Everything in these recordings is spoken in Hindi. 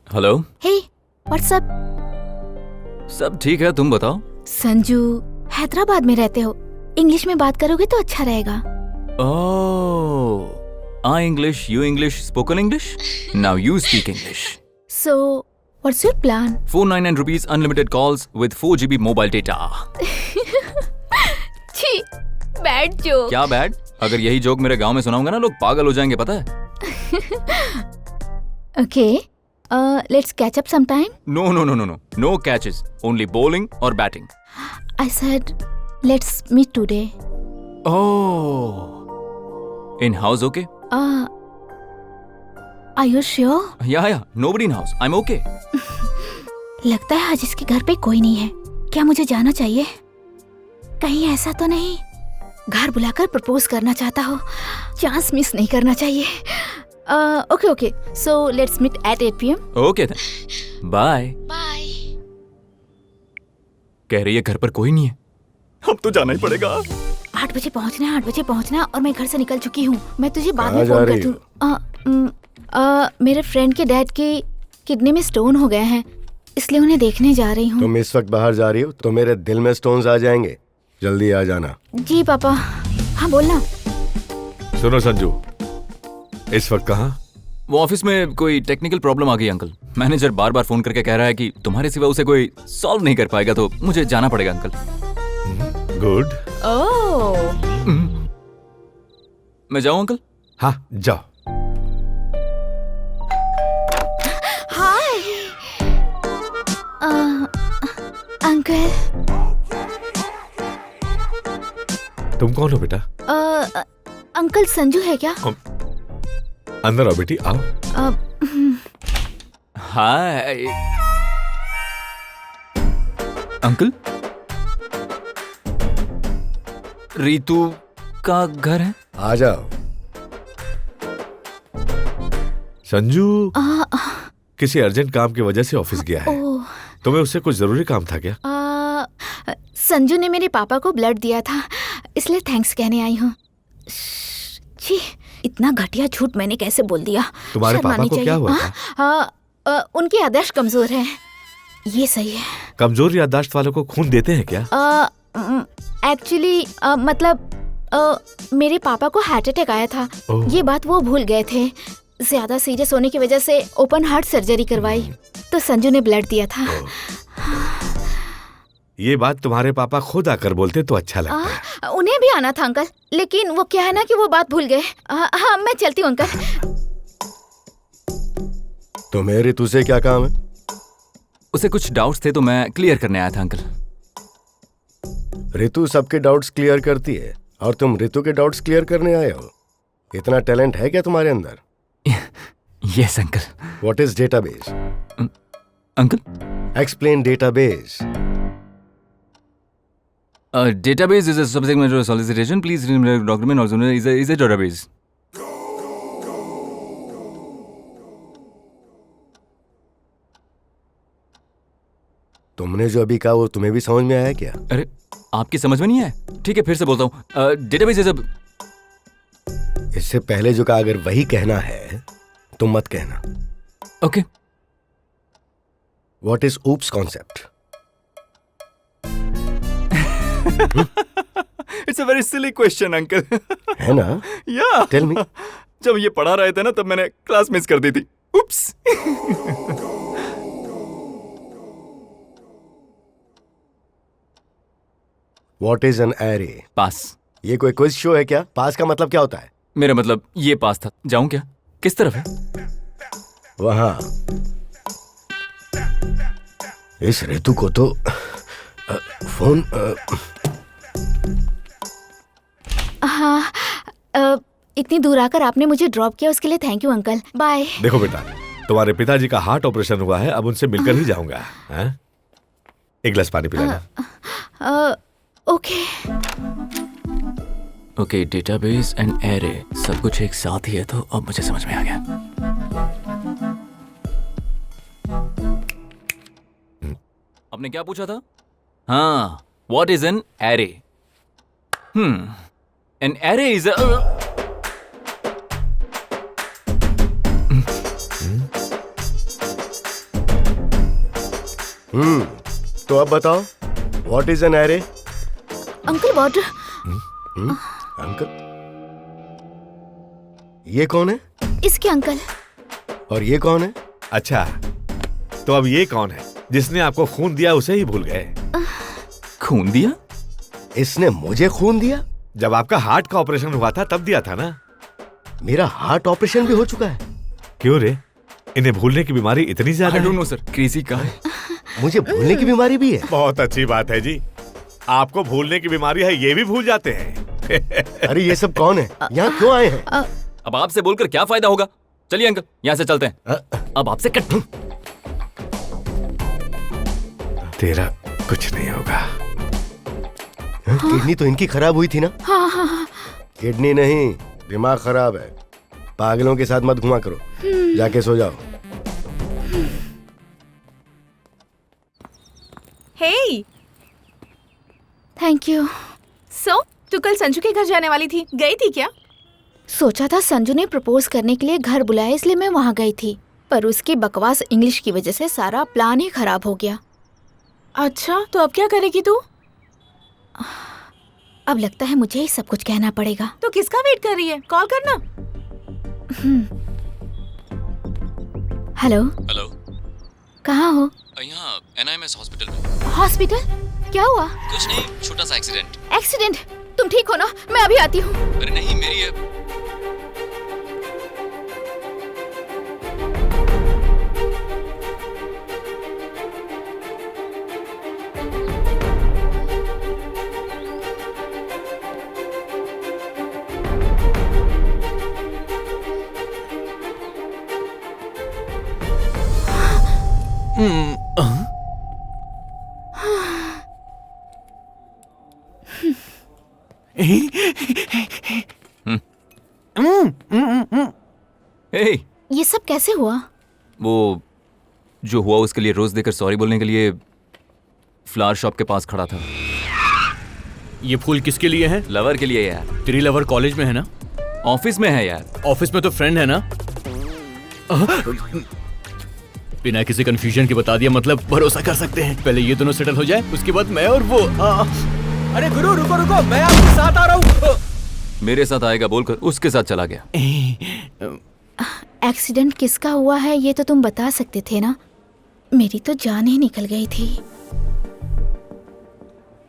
हेलो। हे, व्हाट्स अप? सब ठीक है, तुम बताओ। संजू, हैदराबाद में रहते हो, इंग्लिश में बात करोगे तो अच्छा रहेगा। Oh, I English, you English, spoken English. Now you speak English. So, what's your plan? 499 rupees unlimited calls with 4 GB mobile data. छी, बैड जोक। क्या बैड? अगर यही जोक मेरे गांव में सुनाऊंगा ना, लोग पागल हो जाएंगे, पता है। Okay, let's catch up sometime. No catches. Only bowling or batting. I said, let's meet today. Oh. In house, okay? Are you sure? Yeah. Nobody in house. I'm okay. लगता है आज इसके घर पे कोई नहीं है। क्या मुझे जाना चाहिए? कहीं ऐसा तो नहीं घर बुलाकर प्रपोज करना चाहता हो? चांस मिस नहीं करना चाहिए। Okay. So let's meet at 8 PM. Okay then. Bye. Bye. कह रही है घर पर कोई नहीं है। अब तो जाना ही पड़ेगा। 8 बजे पहुंचना और मैं घर से निकल चुकी हूँ। मैं तुझे बाद में कहाँ फोन जा करती रही हूँ। मेरे फ्रेंड के डैड की किडनी में स्टोन हो गए हैं, इसलिए उन्हें देखने जा रही हूँ। तुम इस वक्त बाहर जा रही हो तो मेरे दिल में स्टोन्स आ जाएंगे। जल्दी आ जाना। जी पापा। हाँ बोलना। सुनो संजू, इस वक्त कहाँ? वो ऑफिस में कोई टेक्निकल प्रॉब्लम आ गई अंकल। मैनेजर बार बार फोन करके कह रहा है कि तुम्हारे सिवा उसे कोई सॉल्व नहीं कर पाएगा, तो मुझे जाना पड़ेगा अंकल। गुड। ओह। मैं जाऊँ अंकल? हाँ जाओ। Hi uncle. तुम कौन हो बेटा? अंकल संजू है क्या? अंदर आओ बेटी, आओ। Hi uncle. रीतू का घर है? आ जाओ। संजू किसी अर्जेंट काम की वजह से ऑफिस गया है। ओह। तुम्हें उससे कुछ जरूरी काम था क्या? संजू ने मेरे पापा को ब्लड दिया था, इसलिए थैंक्स कहने आई हूँ। छी, इतना घटिया झूठ मैंने कैसे बोल दिया? तुम्हारे शर्म पापा आनी को चाहिए। क्या हुआ था? उनकी याददाश्त कमजोर है। ये सही है। कमजोर याददाश्त वालों को खून देते हैं क्या? एक्चुअली मतलब मेरे पापा को हार्ट अटैक आया था। ओह। ये बात वो भूल गए थे। ज्यादा सीरियस होने की वजह से ओपन हार्ट सर्जरी करवाई, तो संजू ने ब्लड दिया था। ये बात तुम्हारे पापा खुद आकर बोलते तो अच्छा लगता है। उन्हें भी आना था अंकल, लेकिन वो क्या है ना कि वो बात भूल गए। हाँ मैं चलती हूँ अंकल। तुम्हें ऋतु से क्या काम है? उसे कुछ डाउट्स थे तो मैं क्लियर करने आया था अंकल। ऋतु सबके डाउट्स क्लियर करती है और तुम ऋतु के डाउट्स क्लियर करने आए हो। इतना टैलेंट है क्या तुम्हारे अंदर? Yes uncle. What is database? Uncle, explain database. database is a subject matter solicitation. Please remember document also known is a database. तुमने जो अभी कहा वो तुम्हें भी समझ में आया क्या? अरे आपकी समझ में नहीं आया? ठीक है फिर से बोलता हूँ। Database is a. इससे पहले जो कहा अगर वही कहना है तो मत कहना। Okay. What is oops concept? It's a very silly question uncle. है ना? या टेल मी। जब ये पढ़ा रहे थे ना तब मैंने क्लास मिस कर दी थी। Oops. What is an array? Pass. ये कोई क्विज शो है क्या? पास का मतलब क्या होता है? मेरा मतलब ये पास था। जाऊं क्या? किस तरफ है? वहां। इस ऋतु को तो फोन हाँ, इतनी दूर आकर आपने मुझे ड्रॉप किया, उसके लिए थैंक यू अंकल। बाय। देखो बेटा, तुम्हारे पिताजी का हार्ट ऑपरेशन हुआ है, अब उनसे मिलकर ही जाऊंगा। हाँ? एक गिलास पानी पिलाना। Okay. Okay, database and array सब कुछ एक साथ ही है, तो अब मुझे समझ में आ गया। आपने क्या पूछा था? हाँ, what is an array? An array is a तो अब बताओ, what is an array? Uncle water. Uncle? ये कौन है? इसके अंकल। और ये कौन है? अच्छा, तो अब ये कौन है? जिसने आपको खून दिया उसे ही भूल गए। खून दिया? इसने मुझे खून दिया? जब आपका हार्ट का ऑपरेशन हुआ था तब दिया था ना। मेरा हार्ट ऑपरेशन भी हो चुका है। क्यों रे, इन्हें भूलने की बीमारी इतनी ज्यादा आई डोंट है? नो सर, क्रेजी का है। मुझे भूलने की बीमारी भी है? बहुत अच्छी बात है जी, आपको भूलने की बीमारी है ये भी भूल जाते हैं। अरे ये सब कौन है? यहाँ क्यों आए हैं? अब आपसे बोलकर क्या फायदा होगा? चलिए अंकल, यहाँ से चलते हैं। अब आपसे कट। तेरा कुछ नहीं होगा। किडनी तो इनकी खराब हुई थी ना? हाँ। किडनी नहीं, दिमाग खराब है। पागलों के साथ मत घुमा करो, जाके सो जाओ। हे, थैंक यू। सो तू कल संजू के घर जाने वाली थी, गई थी क्या? सोचा था संजू ने प्रपोज करने के लिए घर बुलाया, इसलिए मैं वहाँ गई थी, पर उसकी बकवास इंग्लिश की वजह से सारा प्लान ही खराब हो गया। अच्छा, तो अब क्या करेगी तू? अब लगता है मुझे ही सब कुछ कहना पड़ेगा। तो किसका वेट कर रही है? कॉल करना। हेलो, हेलो, कहाँ हो? यहाँ NIMS हॉस्पिटल में। हॉस्पिटल? क्या हुआ? कुछ नहीं, छोटा सा एक्सीडेंट। एक्सीडेंट? तुम ठीक हो ना? मैं अभी आती हूँ। अरे नहीं, मेरी है। हे, ये सब कैसे हुआ? वो जो हुआ उसके लिए रोज देकर सॉरी बोलने के लिए फ्लावर शॉप के पास खड़ा था। ये फूल किसके लिए है? लवर के लिए यार। तेरी लवर कॉलेज में है ना? ऑफिस में है यार। ऑफिस में तो फ्रेंड है ना? बिना किसी कंफ्यूजन के बता दिया, मतलब भरोसा कर सकते हैं। पहले ये दोनों सेटल हो जाए, उसके बाद मैं और वो। अरे गुरु रुको रुको, मैं आपके साथ आ रहा हूँ। मेरे साथ आएगा बोलकर उसके साथ चला गया। एक्सीडेंट किसका हुआ है ये तो तुम बता सकते थे ना? मेरी तो जान ही निकल गई थी।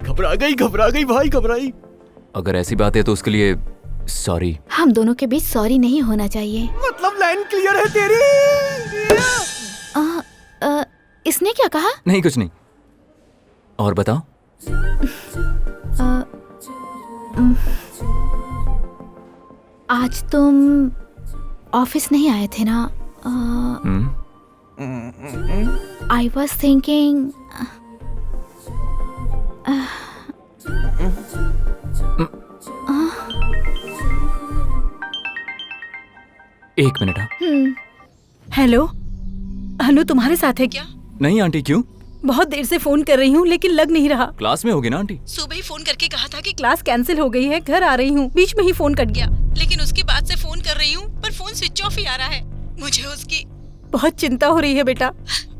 घबरा गई भाई, घबराई। अगर ऐसी बात है तो उसके लिए सॉरी। हम दोनों के बीच सॉरी नहीं होना चाहिए। मतलब लाइन क्लियर है तेरी। इसने क्या कहा? नहीं, कुछ नहीं। और बताओ। आज तुम ऑफिस नहीं आए थे ना? I was thinking. एक मिनट। हाँ। हेलो, अनु तुम्हारे साथ है क्या? नहीं आंटी, क्यों? बहुत देर से फोन कर रही हूँ लेकिन लग नहीं रहा। क्लास में होगी ना आंटी? सुबह ही फोन करके कहा था कि क्लास कैंसिल हो गई है, घर आ रही हूँ, बीच में ही फोन कट गया। लेकिन उसके बाद से फोन कर रही हूँ पर फोन स्विच ऑफ ही आ रहा है। मुझे उसकी बहुत चिंता हो रही है बेटा।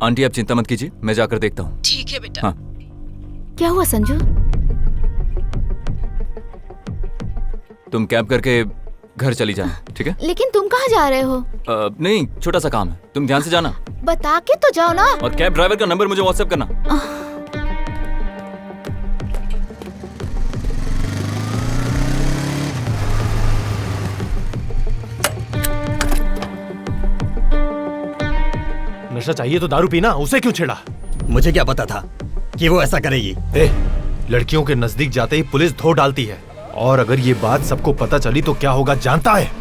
आंटी आप चिंता मत कीजिए, मैं जाकर देखता हूँ। ठीक है बेटा। हाँ। क्या हुआ संजू? तुम कैब करके घर चली जाना, ठीक है? लेकिन तुम कहाँ जा रहे हो? नहीं, छोटा सा काम है, तुम ध्यान से जाना। बता के तो जाओ ना। और कैब ड्राइवर का नंबर मुझे व्हाट्सएप करना। नशा चाहिए तो दारू पीना, उसे क्यों छेड़ा? मुझे क्या पता था कि वो ऐसा करेगी। लड़कियों के नजदीक जाते ही पुलिस धो डालती है, और अगर ये बात सबको पता चली तो क्या होगा जानता है?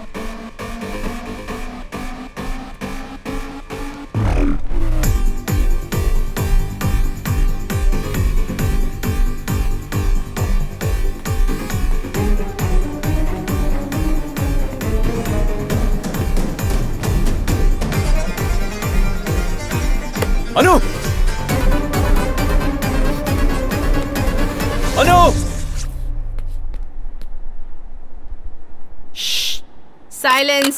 अनु! अनु! साइलेंस।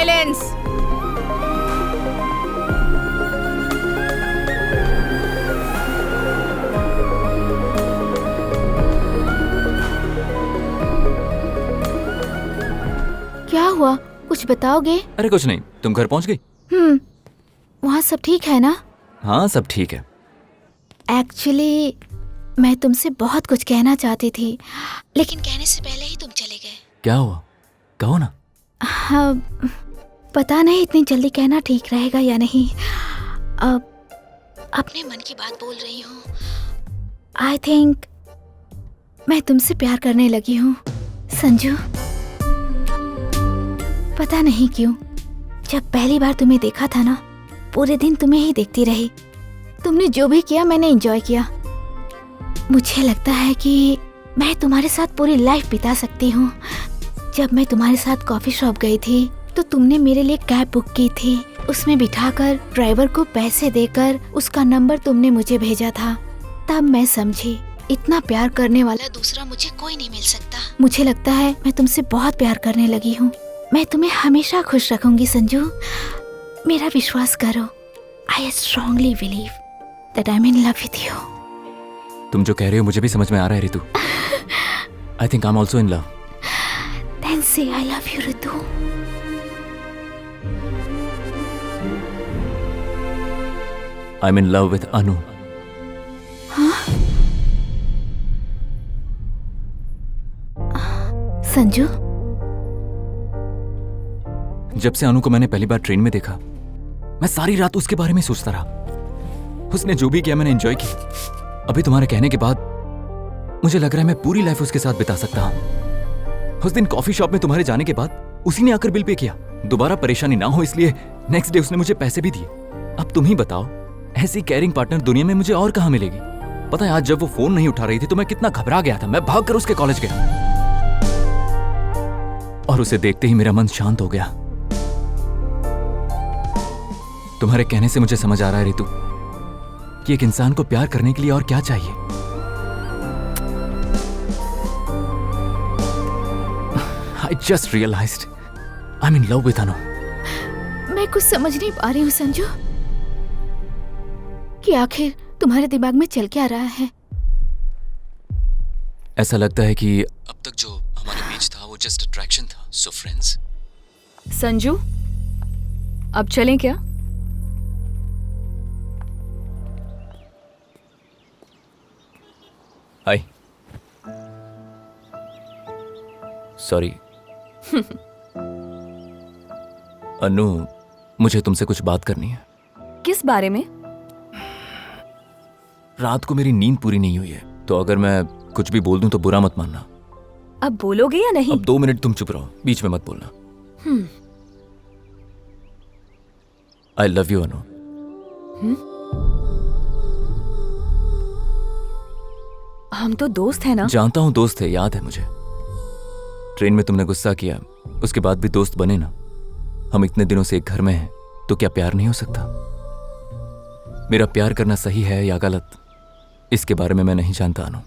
साइलेंस। क्या हुआ, कुछ बताओगे? अरे कुछ नहीं, तुम घर पहुंच गई? वहाँ सब ठीक है ना? हाँ सब ठीक है। एक्चुअली मैं तुमसे बहुत कुछ कहना चाहती थी, लेकिन कहने से पहले ही तुम चले गए। क्या हुआ, कहो ना। हाँ, पता नहीं इतनी जल्दी कहना ठीक रहेगा या नहीं। अब अपने मन की बात बोल रही हूँ। आई थिंक मैं तुमसे प्यार करने लगी हूँ संजू। पता नहीं क्यों, जब पहली बार तुम्हें देखा था ना, पूरे दिन तुम्हें ही देखती रही। तुमने जो भी किया मैंने एंजॉय किया। मुझे लगता है कि मैं तुम्हारे साथ पूरी लाइफ बिता सकती हूँ। जब मैं तुम्हारे साथ कॉफी शॉप गई थी तो तुमने मेरे लिए कैब बुक की थी। उसमें बिठाकर ड्राइवर को पैसे देकर उसका नंबर तुमने मुझे भेजा था। तब मैं समझी इतना प्यार करने वाला दूसरा मुझे कोई नहीं मिल सकता। मुझे लगता है मैं तुमसे बहुत प्यार करने लगी हूँ। मैं तुम्हें हमेशा खुश रखूंगी संजू, मेरा विश्वास करो। I strongly believe that I am in love with you. तुम जो कह रही हो मुझे भी समझ में आ रहा है Ritu. I think I am also in love. Then say I love you Ritu. I am in love with Anu. Sanju, जब से अनु को मैंने पहली बार ट्रेन में देखा, मैं सारी रात उसके बारे में सोचता रहा। उसने जो भी किया मैंने एंजॉय किया। अभी तुम्हारे कहने के बाद मुझे लग रहा है मैं पूरी लाइफ उसके साथ बिता सकता हूं। उस दिन कॉफी शॉप में तुम्हारे जाने के बाद उसी ने आकर बिल पे किया। दोबारा परेशानी ना हो इसलिए नेक्स्ट डे उसने मुझे पैसे भी दिए। अब तुम ही बताओ, ऐसी केयरिंग पार्टनर दुनिया में मुझे और कहां मिलेगी। पता है आज जब वो फोन नहीं उठा रही थी तो मैं कितना घबरा गया था। मैं भागकर उसके कॉलेज गया और उसे देखते ही मेरा मन शांत हो गया। तुम्हारे कहने से मुझे समझ आ रहा है रितु कि एक इंसान को प्यार करने के लिए और क्या चाहिए। I just realized I'm in love with अनु। मैं कुछ समझ नहीं पा रही हूँ संजू कि आखिर तुम्हारे दिमाग में चल क्या रहा है। ऐसा लगता है कि अब तक जो हमारे बीच था वो जस्ट अट्रैक्शन था। So friends. संजू, अब चलें क्या? हाय। सॉरी। अनु, मुझे तुमसे कुछ बात करनी है। किस बारे में? रात को मेरी नींद पूरी नहीं हुई है, तो अगर मैं कुछ भी बोल दूं तो बुरा मत मानना। अब बोलोगे या नहीं? अब 2 मिनट तुम चुप रहो, बीच में मत बोलना। आई लव यू अनु। हम तो दोस्त हैं ना? जानता हूं दोस्त है, याद है मुझे। ट्रेन में तुमने गुस्सा किया, उसके बाद भी दोस्त बने ना। हम इतने दिनों से एक घर में हैं, तो क्या प्यार नहीं हो सकता? मेरा प्यार करना सही है या गलत, इसके बारे में मैं नहीं जानता अनु,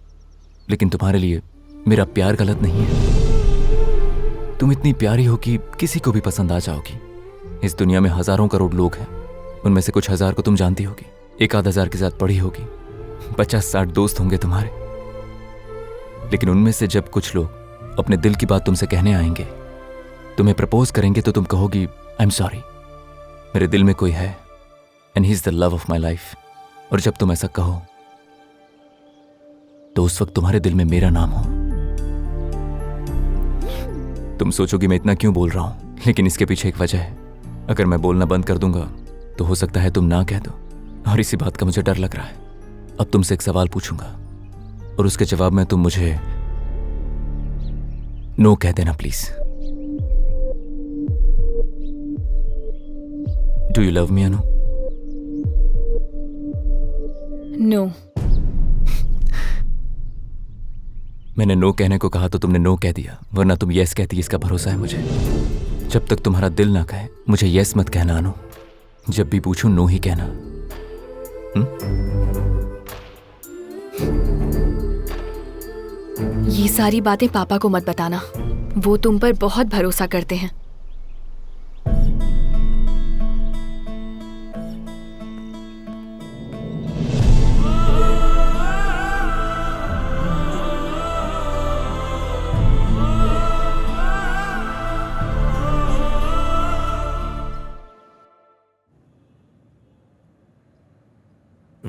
लेकिन तुम्हारे लिए मेरा प्यार गलत नहीं है। तुम इतनी प्यारी हो कि किसी को भी पसंद आ जाओगी। इस दुनिया में हजारों करोड़ लोग हैं, उनमें से कुछ हजार को तुम जानती होगी, 1-आध हजार के साथ पढ़ी होगी, 50-60 दोस्त होंगे तुम्हारे। लेकिन उनमें से जब कुछ लोग अपने दिल की बात तुमसे कहने आएंगे, तुम्हें प्रपोज करेंगे, तो तुम कहोगी आई एम सॉरी, मेरे दिल में कोई है and he is the love of my life. और जब तुम ऐसा कहो तो उस वक्त तुम्हारे दिल में मेरा नाम हो। तुम सोचोगी मैं इतना क्यों बोल रहा हूं, लेकिन इसके पीछे एक वजह है। अगर मैं बोलना बंद कर दूंगा तो हो सकता है तुम ना कह दो, और इसी बात का मुझे डर लग रहा है। अब तुमसे एक सवाल पूछूंगा और उसके जवाब में तुम मुझे नो कह देना please. Do you love me Anu? No. मैंने नो कहने को कहा तो तुमने नो कह दिया, वरना तुम यस कहती, इसका भरोसा है मुझे। जब तक तुम्हारा दिल ना कहे मुझे यस मत कहना अनु। जब भी पूछूं नो ही कहना। ये सारी बातें पापा को मत बताना, वो तुम पर बहुत भरोसा करते हैं।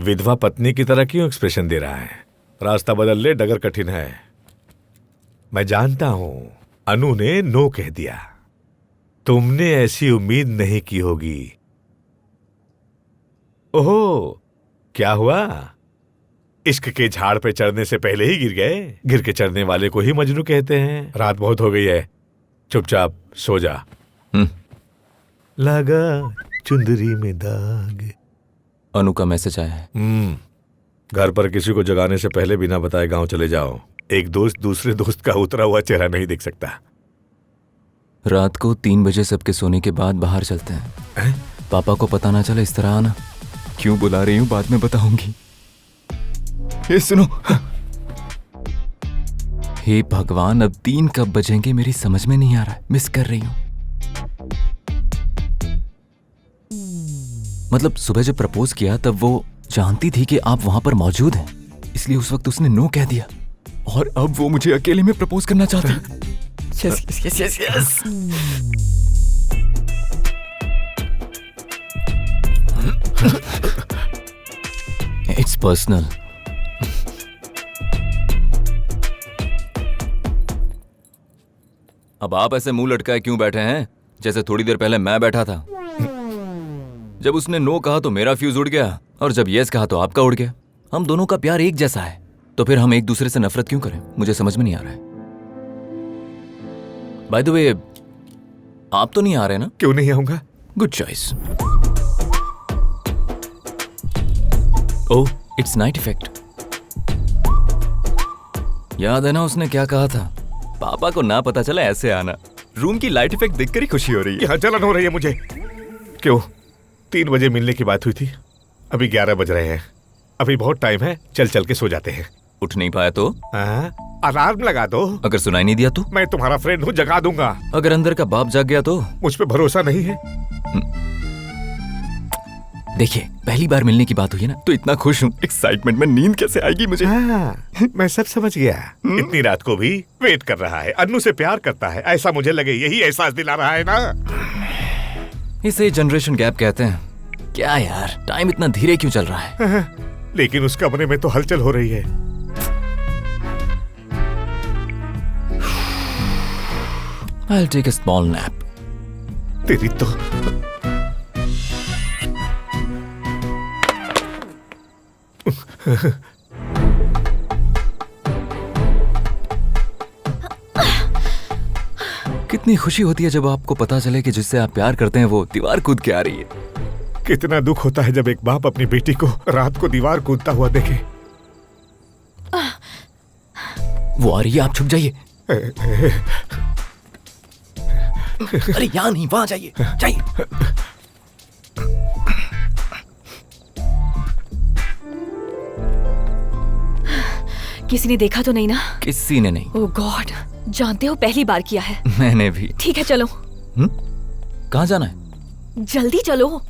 विधवा पत्नी की तरह क्यों एक्सप्रेशन दे रहा है? रास्ता बदल ले, डगर कठिन है। मैं जानता हूं अनु ने नो कह दिया। तुमने ऐसी उम्मीद नहीं की होगी। ओहो, क्या हुआ? इश्क के झाड़ पे चढ़ने से पहले ही गिर गए? गिर के चढ़ने वाले को ही मजनू कहते हैं। रात बहुत हो गई है, चुपचाप सो जा। लगा चुंदरी में दाग। अनु का मैसेज आया है। घर पर किसी को जगाने से पहले बिना बताए गांव चले जाओ। एक दोस्त दूसरे दोस्त का उतरा हुआ चेहरा नहीं देख सकता। रात को 3 बजे सबके सोने के बाद बाहर चलते हैं। पापा को पता ना चले, इस तरह आना। क्यों बुला रही हूं, बाद में बताऊंगी। ये सुनो। हे भगवान, अब 3 कब बजेंगे मेरी समझ में नहीं आ रहा है। मिस कर रही हूं। मतलब सुबह जब प्रपोज किया तब वो जानती थी कि आप वहां पर मौजूद हैं, इसलिए उस वक्त उसने नो कह दिया। और अब वो मुझे अकेले में प्रपोज करना चाहती है। Yes yes yes yes. It's personal. अब आप ऐसे मुंह लटकाए क्यों बैठे हैं, जैसे थोड़ी देर पहले मैं बैठा था। जब उसने नो कहा तो मेरा फ्यूज उड़ गया, और जब यस कहा तो आपका उड़ गया। हम दोनों का प्यार एक जैसा है, तो फिर हम एक दूसरे से नफरत क्यों करें? मुझे समझ में नहीं आ रहा है। बाय द वे, आप तो नहीं आ रहे ना? क्यों नहीं आऊंगा? Good choice. Oh, it's night effect. याद है ना उसने क्या कहा था? पापा को ना पता चला ऐसे आना। रूम की लाइट इफेक्ट देखकर ही खुशी हो रही है। यहाँ जलन हो रही है मुझे। क्यों? 3 बजे मिलने की बात हुई थी, अभी 11 बज रहे हैं। अभी बहुत टाइम है, चल चल के सो जाते हैं। उठ नहीं पाया तो? अलार्म लगा दो। अगर सुनाई नहीं दिया तो? मैं तुम्हारा फ्रेंड हूँ, जगा दूंगा। अगर अंदर का बाप जाग गया तो? मुझ पे भरोसा नहीं है? देखिए, पहली बार मिलने की बात हुई है ना, तो इतना खुश हूँ। एक्साइटमेंट में नींद कैसे आएगी मुझे? मैं सब समझ गया। इतनी रात को भी वेट कर रहा है, अन्नू से प्यार करता है, ऐसा मुझे लगे। यही एहसास दिला रहा है ना। इसे जनरेशन गैप कहते हैं। क्या यार, टाइम इतना धीरे क्यों चल रहा है? लेकिन उस कमरे में तो हलचल हो रही है। I'll take a small nap. तेरी तो कितनी खुशी होती है जब आपको पता चले कि जिससे आप प्यार करते हैं वो दीवार कूद के आ रही है। कितना दुख होता है जब एक बाप अपनी बेटी को रात को दीवार कूदता हुआ देखे। वो आ रही है, आप छुप जाइए। अरे यहाँ नहीं, वहां जाइए, जाइए। किसी ने देखा तो नहीं ना? किसी ने नहीं। ओह गॉड, जानते हो पहली बार किया है। मैंने भी। ठीक है चलो। कहाँ जाना है? जल्दी चलो।